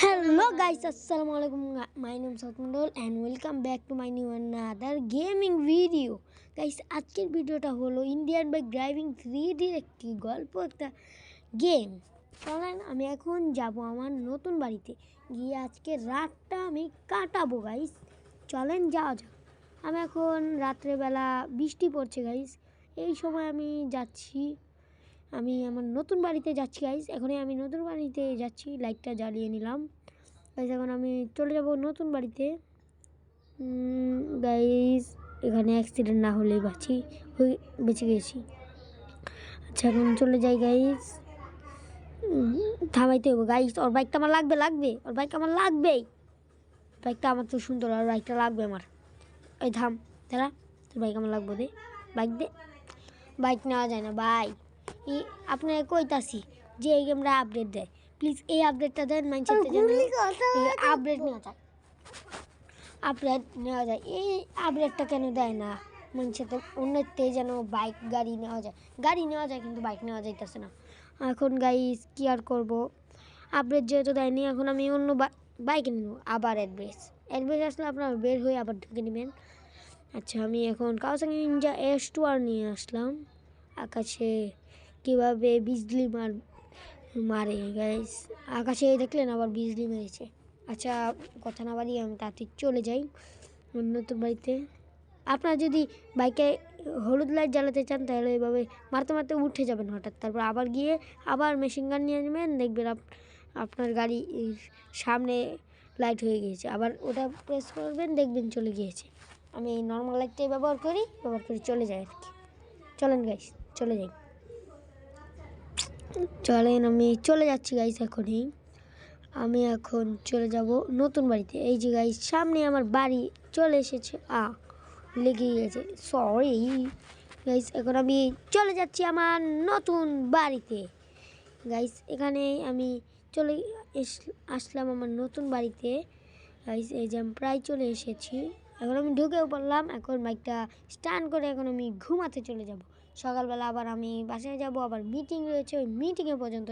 Hello guys, Assalamualaikum. My name is Satmandol and welcome back to my new another gaming video. Guys, আজকের ভিডিওটা হলো Indian bike driving 3D একটি গল্প একটা game. চলেন আমি এখন যাব আমার নতুন বাড়িতে গিয়ে আজকে রাতটা আমি কাটাবো গাইস। চলেন যাওয়া যাক। আমি এখন রাত্রেবেলা বৃষ্টি পড়ছে গাইস, এই সময় আমি যাচ্ছি, আমি আমার নতুন বাড়িতে যাচ্ছি গাইস। এখনই আমি নতুন বাড়িতে যাচ্ছি, লাইটটা জ্বালিয়ে নিলাম গাইস। এখন আমি চলে যাব নতুন বাড়িতে গাইস। এখানে অ্যাক্সিডেন্ট না হলেই বেঁচে গেছি। আচ্ছা এখন চলে যাই গাইস। থামাইতে হবে গাইস, ওর বাইকটা আমার লাগবে, ওর বাইক আমার লাগবেই। বাইকটা আমার তো সুন্দর, আর বাইকটা লাগবে আমার। এই থাম, দাঁড়া, তোর বাইক আমার লাগবে, দে বাইক, দে। বাইক নেওয়া যায় না ভাই, আপনাকে কইতাছি যে এই গেমটা আপডেট দেয়, প্লিজ এই আপডেটটা দেন। মাইন্ডসেটটা যেন আপডেট নেওয়া যায়, এই আপডেটটা কেন দেয় না মাইন্ডসেটে? অন্যতে যেন বাইক গাড়ি নেওয়া যায় কিন্তু বাইক নেওয়া যাইতেছে না। এখন গাইস কি আর করবো, আপডেট যেহেতু দেয়নি, এখন আমি অন্য বাইক নেব। আবার অ্যাড্রেস আসলে আপনারা বের হয়ে আবার ঢুকে নেবেন। আচ্ছা আমি এখন কাওয়াসাকি নিনজা S2R নিয়ে আসলাম। আকাশে কীভাবে বিজলি মারে গাইস, আকাশে দেখলেন আবার বিজলি মেরেছে। আচ্ছা কথা না বাড়িয়ে আমি তাড়াতাড়ি চলে যাই নতুন বাড়িতে। আপনারা যদি বাইকে হলুদ লাইট জ্বালাতে চান তাহলে এইভাবে মারতে মারতে উঠে যাবেন হঠাৎ, তারপর আবার গিয়ে আবার মেশিন গান নিয়ে নেবেন, দেখবেন আপনার গাড়ি সামনে লাইট হয়ে গিয়েছে, আবার ওটা প্রেস করবেন, দেখবেন চলে গিয়েছে। আমি এই নর্মাল লাইটটাই ব্যবহার করি চলে যাই আর কি। চলেন গাইস চলে যাই, চলেন আমি চলে যাচ্ছি গাইস। এখনই আমি এখন চলে যাব নতুন বাড়িতে। এই যে গাইস সামনে আমার বাড়ি চলে এসেছে, লেগে গেছে, সরি গাইস। এখন আমি চলে যাচ্ছি আমার নতুন বাড়িতে গাইস। এখানে আমি চলে আসলাম আমার নতুন বাড়িতে গাইস। এই যে আমি প্রায় চলে এসেছি, এখন আমি ঢুকেও পড়লাম। এখন বাইকটা স্টার্ট করে এখন আমি ঘুমাতে চলে যাব। সকালবেলা আবার আমি বাসায় যাব, আবার মিটিং রয়েছে, ওই মিটিংয়ে পর্যন্ত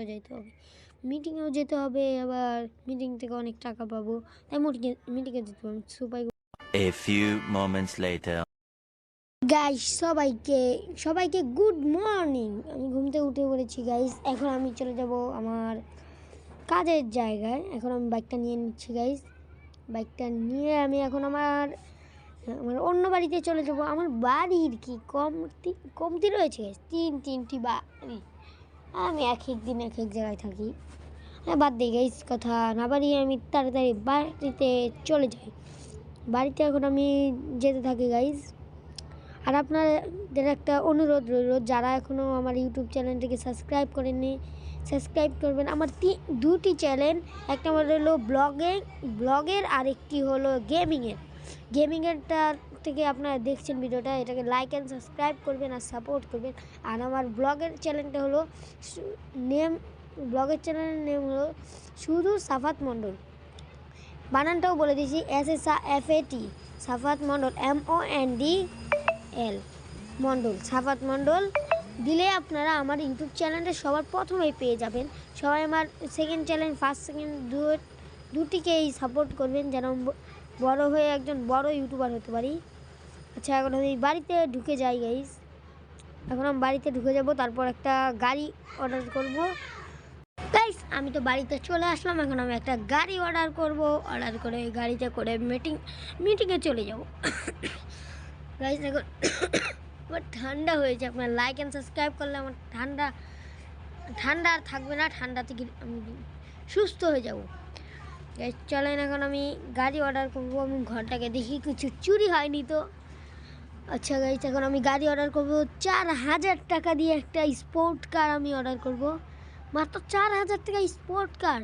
মিটিংয়েও যেতে হবে, আবার মিটিং থেকে অনেক টাকা পাবো, তাই মিটিংয়ে যেতে হবে। সুপাই A few moments later. Guys সবাইকে গুড মর্নিং। আমি ঘুম থেকে উঠে পড়েছি গাইস। এখন আমি চলে যাব আমার কাজের জায়গায়। এখন আমি বাইকটা নিয়ে নিচ্ছি গাইস। বাইকটা নিয়ে আমি এখন আমার অন্য বাড়িতে চলে যাব। আমার বাড়ির কি কমতি রয়েছে গাইস, তিনটি বাড়ি। আমি এক দিন এক জায়গায় থাকি। বাদ দিই গাইস, কথা না বাড়িয়ে আমি তাড়াতাড়ি বাড়িতে চলে যাই। বাড়িতে এখন আমি যেতে থাকি গাইস। আর আপনাদের একটা অনুরোধ রইল, যারা এখনও আমার ইউটিউব চ্যানেলটিকে সাবস্ক্রাইব করেননি, সাবস্ক্রাইব করবেন। আমার দুটি চ্যানেল, একটা আমার হলো ব্লগের আর একটি হলো গেমিংয়েরটা থেকে আপনারা দেখছেন ভিডিওটা, এটাকে লাইক অ্যান্ড সাবস্ক্রাইব করবেন আর সাপোর্ট করবেন। আর আমার ব্লগের চ্যানেলটা হলো ব্লগের চ্যানেলের নেম হলো শুধু সাফাত মণ্ডল। বানানটাও বলে দিয়েছি, SSAFAT সাফাত মণ্ডল, MONDL মণ্ডল, সাফাত মণ্ডল দিলে আপনারা আমার ইউটিউব চ্যানেলটা সবার প্রথমেই পেয়ে যাবেন। সবাই আমার সেকেন্ড চ্যানেল, ফার্স্ট সেকেন্ড দুটিকেই সাপোর্ট করবেন, যেন বড় হয়ে একজন বড় ইউটিউবার হতে পারি। আচ্ছা এখন আমি বাড়িতে ঢুকে যাই গাইস। এখন আমি বাড়িতে ঢুকে যাব, তারপর একটা গাড়ি অর্ডার করব গাইস। আমি তো বাড়িতে চলে আসলাম, এখন আমি একটা গাড়ি অর্ডার করে গাড়িতে করে মিটিংয়ে চলে যাব গাইস। এখন আমার ঠান্ডা হয়েছে, আপনার লাইক অ্যান্ড সাবস্ক্রাইব করলে আমার ঠান্ডা আর থাকবে না, ঠান্ডা থেকে আমি সুস্থ হয়ে যাব গাইস। চলেন এখন আমি গাড়ি অর্ডার করবো। আমি ঘরটাকে দেখি কিছু চুরি হয়নি তো। আচ্ছা গাইস এখন আমি গাড়ি অর্ডার করবো 4000 টাকা দিয়ে। একটা স্পোর্ট কার আমি অর্ডার করব, মাত্র 4000 টাকা স্পোর্ট কার।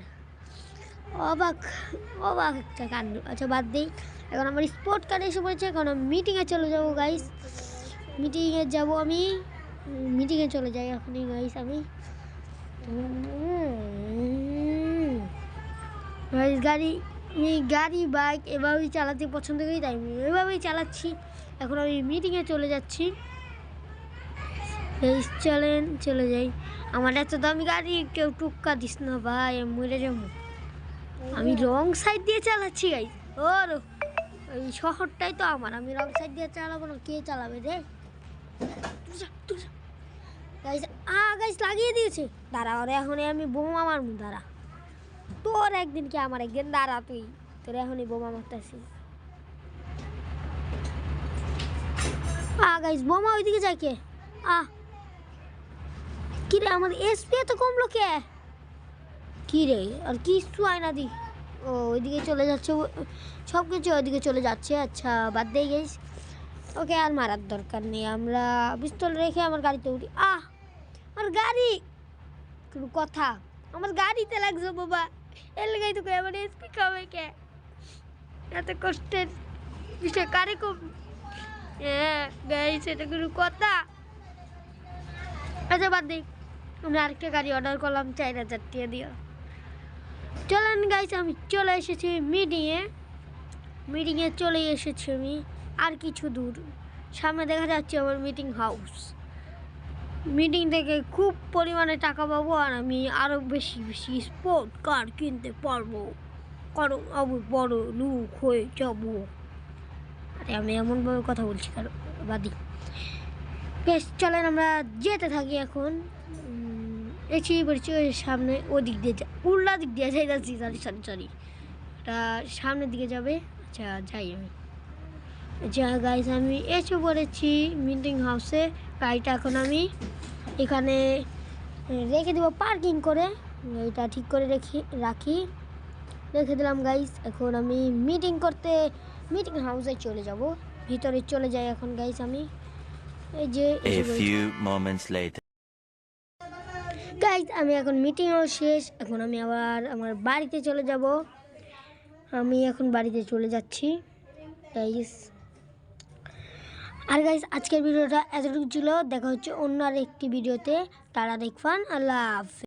অবাক একটা কাণ্ড। আচ্ছা বাদ দিই, এখন আমার স্পোর্ট কার এসে পড়েছে। এখন আমি মিটিংয়ে চলে যাব গাইস। আমি মিটিংয়ে চলে যাই এখনই গাইস। আমি গাড়ি বাইক এভাবেই চালাতে পছন্দ করি, তাই আমি এভাবেই চালাচ্ছি। এখন আমি মিটিংয়ে চলে যাচ্ছি। চলেন চলে যাই। আমার এত দামি গাড়ি কেউ টুক্কা দিস না ভাই, মরে যাবো। আমি রং সাইড দিয়ে চালাচ্ছি গাইস। ওর ওই শহরটাই তো আমার, আমি রং সাইড দিয়ে চালাবো না, কে চালাবে রে? গাইস গাইস লাগিয়ে দিয়েছে, দাঁড়া ওরে এখনই আমি বোমা মারবো, দাঁড়া। তোর একদিন কি আমার একদিন, দাঁড়া তুই, তোর এখনই বোমা মারতেছি। গাইস বোমা ওইদিকে যায় কে? কি রে আমার এসপি এত কমলো কে? কি রে আর কিছু হয় না দি, ও ওইদিকে চলে যাচ্ছে, সব কিছু ওইদিকে চলে যাচ্ছে। আচ্ছা বাদ দিয়ে গাইস, ওকে আর মারার দরকার নেই, আমরা পিস্তল রেখে আমার গাড়িতে উঠি। আমার গাড়ি, কোনো কথা, আমার গাড়িতে লাগছে বাবা, এর লাগাই তো আমার এসপি খাবে কে? এত কষ্টের বিষয় কারে কম? হ্যাঁ গাইস এটা কোনো কথা? আচ্ছা বাদ দিই, আমরা আরেকটা গাড়ি অর্ডার করলাম 4000 টাকা দিয়ে। চলেন গাইস, আমি চলে এসেছি মিটিংয়ে চলে এসেছি আমি। আর কিছু দূর সামনে দেখা যাচ্ছে আমার মিটিং হাউস। মিটিং থেকে খুব পরিমাণে টাকা পাবো, আর আমি আরও বেশি বেশি স্পোর্ট কার কিনতে পারবো, কারণ আমি বড় লোক হয়ে যাবো। আরে আমি এমনভাবে কথা বলছি কারণ বাদি। বেশ চলেন আমরা যেতে থাকি এখন। এসে পড়ছি ওই সামনে, ওদিক দিয়ে উল্টা দিক দিয়ে যাচ্ছি, সরি এটা সামনের দিকে যাবে। আচ্ছা যাই আমি। আচ্ছা গাইস আমি এসে পড়েছি মিটিং হাউসে। গাড়িটা এখন আমি এখানে রেখে দেবো পার্কিং করে, এটা ঠিক করে রেখে দিলাম গাইস। এখন আমি মিটিং হাউসে চলে যাব, ভিতরে চলে যাই এখন গাইস আমি। এই যে A few moments later. Guys আমি এখন মিটিংও শেষ, এখন আমি আবার আমার বাড়িতে চলে যাব। আমি এখন বাড়িতে চলে যাচ্ছি গাইস। আর গাইস আজকের ভিডিওটা এতটুকু ছিল, দেখা হচ্ছে অন্য আর একটি ভিডিওতে। তারা দেখবেন, আল্লাহ হাফেজ।